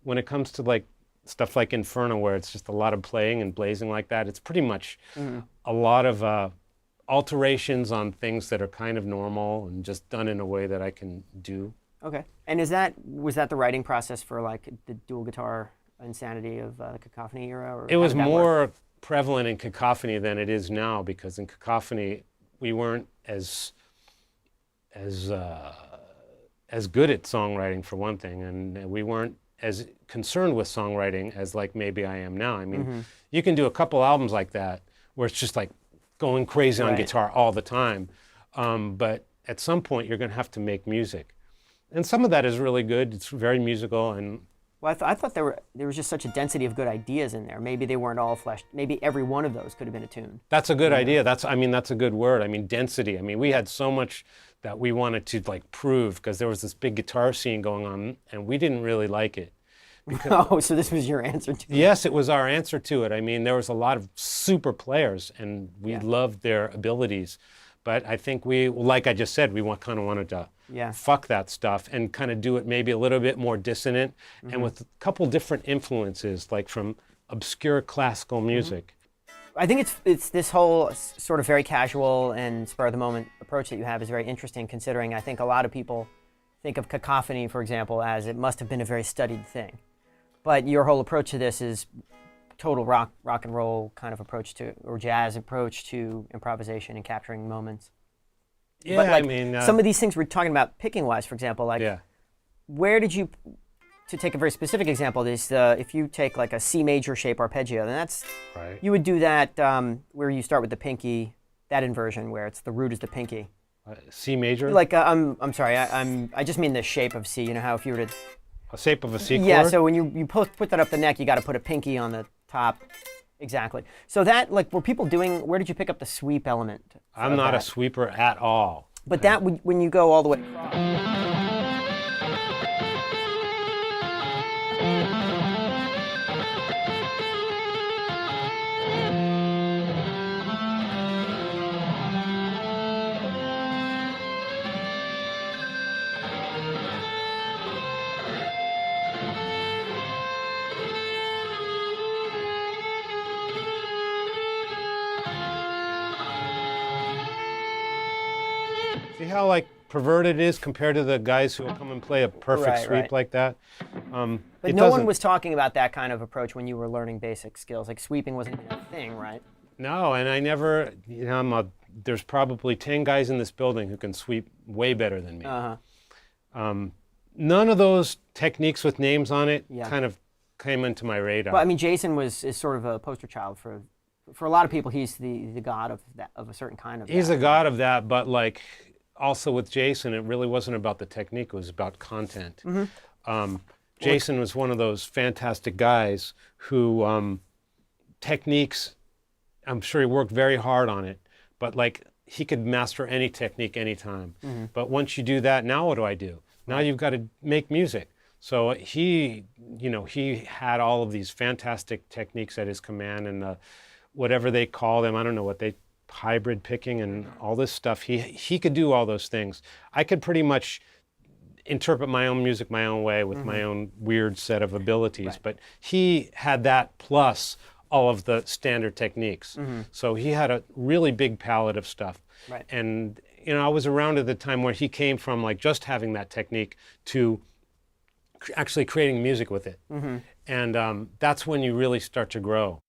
when it comes to like stuff like Inferno, where it's just a lot of playing and blazing like that, it's pretty much a lot of alterations on things that are kind of normal and just done in a way that I can do. Okay. And was that the writing process for like the dual guitar insanity of the Cacophony era? Or it was more prevalent in Cacophony than it is now, because in Cacophony we weren't as good at songwriting, for one thing, and we weren't as concerned with songwriting as like maybe I am now. I mean, you can do a couple albums like that where it's just like going crazy on guitar all the time, but at some point you're going to have to make music, and some of that is really good. It's very musical. And well, I thought there was just such a density of good ideas in there. Maybe they weren't all fleshed. Maybe every one of those could have been a tune. That's a good idea. That's a good word. I mean, density. I mean, we had so much that we wanted to like prove, because there was this big guitar scene going on, and we didn't really like it. Oh, so this was your answer to it? Yes, it was our answer to it. I mean, there was a lot of super players, and we loved their abilities. But I think like I just said, we kind of wanted to fuck that stuff and kind of do it maybe a little bit more dissonant and with a couple different influences, like from obscure classical music. I think it's this whole sort of very casual and spur-of-the-moment approach that you have is very interesting, considering I think a lot of people think of Cacophony, for example, as it must have been a very studied thing. But your whole approach to this is total rock and roll kind of approach to, or jazz approach to improvisation and capturing moments. Yeah, but like, I mean, some of these things we're talking about picking wise, for example, like where did you, to take a very specific example, is if you take like a C major shape arpeggio, then that's, you would do that where you start with the pinky, that inversion where it's the root is the pinky. C major? Like, I'm sorry, I just mean the shape of C, you know how if you were to... A shape of a C chord? Yeah, so when you put that up the neck, you got to put a pinky on the top. Exactly. So that, like, were people doing, where did you pick up the sweep element? I'm not a sweeper at all. But that, when you go all the way across. See how like perverted it is compared to the guys who will come and play a perfect sweep like that? But no one was talking about that kind of approach when you were learning basic skills. Like sweeping wasn't a thing, right? No, and I never, you know, there's probably 10 guys in this building who can sweep way better than me. None of those techniques with names on it kind of came into my radar. Well, I mean, Jason is sort of a poster child for a lot of people. He's the god of that, of a certain kind of. He's a god of that, but like also with Jason, it really wasn't about the technique; it was about content. Jason was one of those fantastic guys who techniques. I'm sure he worked very hard on it, but like he could master any technique anytime. But once you do that, now what do I do? Now you've got to make music. So he had all of these fantastic techniques at his command, and whatever they call them, I don't know what they, hybrid picking and all this stuff. He could do all those things. I could pretty much interpret my own music my own way with my own weird set of abilities. But he had that plus all of the standard techniques. So he had a really big palette of stuff. And you know, I was around at the time where he came from like just having that technique to actually creating music with it. And that's when you really start to grow.